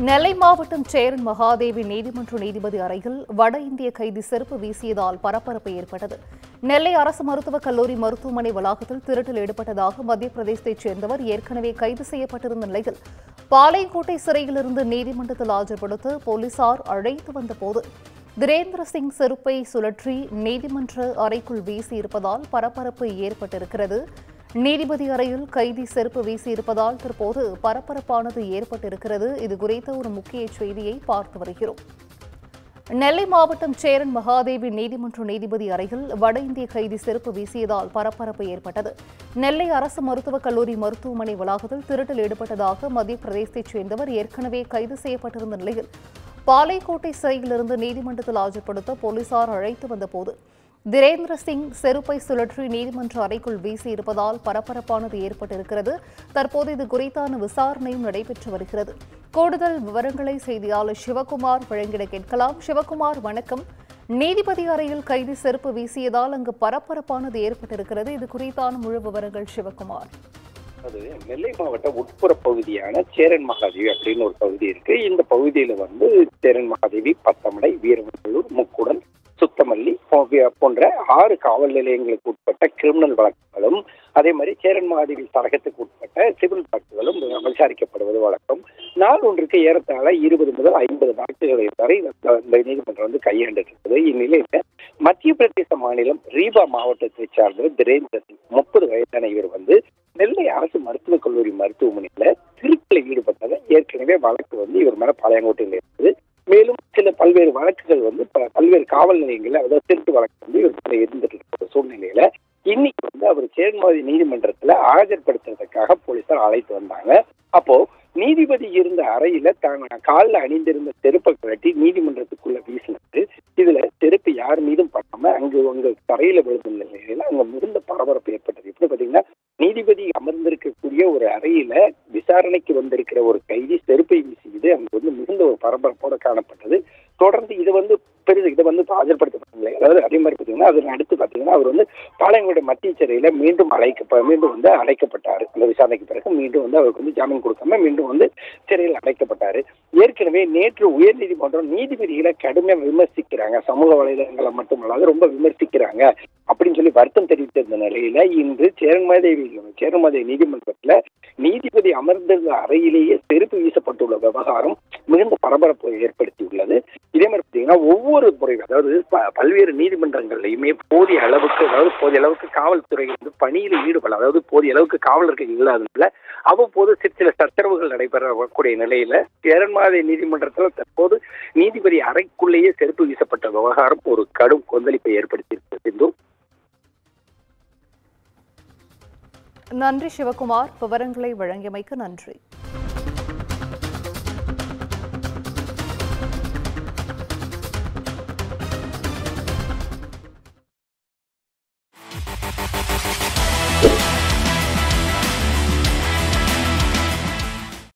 நெல்லை மாவட்டம் சேரன் மகாதேவி நீதிமன்ற நீதிபதி அறையில் வட இந்திய கைதி செருப்பு வீசியதால் பரபரப்பு ஏற்பட்டது. நெல்லை அரசு மருத்துவக் கல்லூரி மருத்துவமனை வளாகத்தில் திருட்டில் ஈடுபட்டதாக மத்திய பிரதேசத்தைச் சேர்ந்தவர் ஏற்கனவே கைது செய்யப்பட்டிருந்த நிலையில் பாளையங்கோட்டை சிறையிலிருந்து நீதிமன்றத்தில் ஆஜர்படுத்த போலீசார் அழைத்து வந்தபோது திரேந்திர சிங் செருப்பை சுழற்றி நீதிமன்ற அறைக்குள் வீசியிருப்பதால் பரபரப்பு ஏற்பட்டிருக்கிறது. நீதிபதி அறையில் கைதி செருப்பு வீசியிருப்பதால் தற்போது பரபரப்பானது ஏற்பட்டிருக்கிறது. இதுகுறித்த ஒரு முக்கிய செய்தியை பார்த்து வருகிறோம். நெல்லை மாவட்டம் சேரன் மகாதேவி நீதிமன்ற நீதிபதி அறையில் வட இந்திய கைதி செருப்பு வீசியதால் பரபரப்பு ஏற்பட்டது. நெல்லை அரசு மருத்துவக் கல்லூரி மருத்துவமனை வளாகத்தில் திருட்டில் ஈடுபட்டதாக மத்திய பிரதேசத்தைச் சேர்ந்தவர் ஏற்கனவே கைது செய்யப்பட்டிருந்த நிலையில் பாளையங்கோட்டை சிறையிலிருந்து நீதிமன்றத்தில் ஆஜர்படுத்த போலீசார் அழைத்து வந்தபோது திரேந்திர சிங் செருப்பை சுழற்றி நீதிமன்ற அறைக்குள் வீசியிருப்பதால் பரபரப்பானது ஏற்பட்டிருக்கிறது. தற்போது இது குறித்தான விசாரணையும் நடைபெற்று வருகிறது. கூடுதல் விவரங்களை செய்தியாளர் சிவகுமார் வழங்கிட கேட்கலாம். சிவகுமார், வணக்கம். நீதிபதி அறையில் கைதி செருப்பு வீசியதால் அங்கு பரபரப்பானது ஏற்பட்டிருக்கிறது. இது குறித்தான முழு விவரங்கள் சிவகுமார். அது நெல்லை மாவட்ட உட்புற பகுதியான சேரன் மகாதேவி அப்படின்னு ஒரு பகுதி இருக்கு. இந்த பகுதியில சேரன் மகாதேவி, பத்தமடை, வீரவநல்லூர், முக்குடன், சுத்தமல்லி போன்ற 6 காவல் நிலையங்களுக்கு உட்பட்ட கிரிமினல் வழக்குகளும், அதே மாதிரி சேரன் மகாதேவி சரகத்துக்கு உட்பட்ட சிவில் வழக்குகளும் விசாரிக்கப்படுவது வழக்கம். நாள் ஒன்றுக்கு ஏறத்தாழ 20 முதல் 50 வழக்குகளை வரை இந்த நீதிமன்றம் கையாண்டு இருக்குது. இந்நிலையில மத்திய பிரதேச மாநிலம் ரீவா மாவட்டத்தை சார்ந்த திரேந்திர சிங் 30 வயதான இவர் நெல்லை அரசு மருத்துவக் கல்லூரி மருத்துவமனையில திருட்டில் ஈடுபட்டதை ஏற்கனவே வழக்கு இவர் மேல பாளையங்கோட்டையில் இருக்குது. மேலும் சில பல்வேறு வழக்குகள் பல்வேறு காவல் நிலையங்கள்ல அதாவது திருட்டு வழக்கு இவர் மேல இருந்துட்டு இருக்கிற சூழ்நிலையில இன்னைக்கு அவர் சேரன்மகாதேவி நீதிமன்றத்துல ஆஜர்படுத்துறதுக்காக போலீசார் அழைத்து வந்தாங்க. அப்போ நீதிபதி இருந்த அறையில காலில் அணிந்திருந்த செருப்பை கழட்டி நீதிமன்றத்துக்குள்ள வீசினது. இதுல செருப்பு யார் மீதும் படாம அங்க தரையில விழுந்த நிலையில அங்க மிகுந்த பரபரப்பு ஏற்பட்டது. எப்படி பாத்தீங்கன்னா, நீதிபதி அமர்ந்திருக்கக்கூடிய ஒரு அறையில விசாரணைக்கு வந்திருக்கிற ஒரு கைதி செருப்பை வீசியது அங்க மிகுந்த ஒரு பரபரப்போட காணப்பட்டது. தொடர்ந்து இதை ஆஜர்படுத்தப்பட்ட அதாவது அதே மாதிரி பாத்தீங்கன்னா அதன் அடுத்து பாத்தீங்கன்னா அவர் பாளையங்கோட்டை மத்திய சிறையில மீண்டும் அடைக்கப்பட்டாரு. அந்த விசாரணைக்கு பிறகு மீண்டும் அவருக்கு ஜாமீன் கொடுக்காம மீண்டும் சிறையில் அடைக்கப்பட்டாரு. ஏற்கனவே நேற்று உயர் நீதிமன்றம் நீதிபதிகளை கடுமையா விமர்சிக்கிறாங்க, சமூக வலைதளங்களை மட்டுமல்லாது ரொம்ப விமர்சிக்கிறாங்க அப்படின்னு சொல்லி வருத்தம் தெரிவித்திருந்த நிலையில இன்று சேரன்மகாதேவி நீதிமன்றத்துல நீதிபதி அமர்ந்திருந்த அறையிலேயே செருப்பு வீசப்பட்டுள்ள விவகாரம் மிகுந்த பரபரப்பை ஏற்படுத்தியுள்ளது. இதே மாதிரி பார்த்தீங்கன்னா ஒவ்வொரு முறையும் அதாவது பல்வேறு நீதிமன்றங்கள்லையுமே போதிய அளவுக்கு காவல்துறை பணியில ஈடுபடலாம், அதாவது போதிய அளவுக்கு காவலர்கள் இல்லாததுல அவ்வப்போது சில சச்சரவுகள் நடைபெறக்கூடிய நிலையில சேரன்மகாதேவி நீதிமன்றத்தில் தற்போது நீதிபதி அறைக்குள்ளேயே செருப்பு வீசப்பட்ட விவகாரம் ஒரு கடும் கொந்தளிப்பை ஏற்படுத்தியிருக்கிறது. நன்றி சிவகுமார், விவரங்களை வழங்கியமைக்கு நன்றி.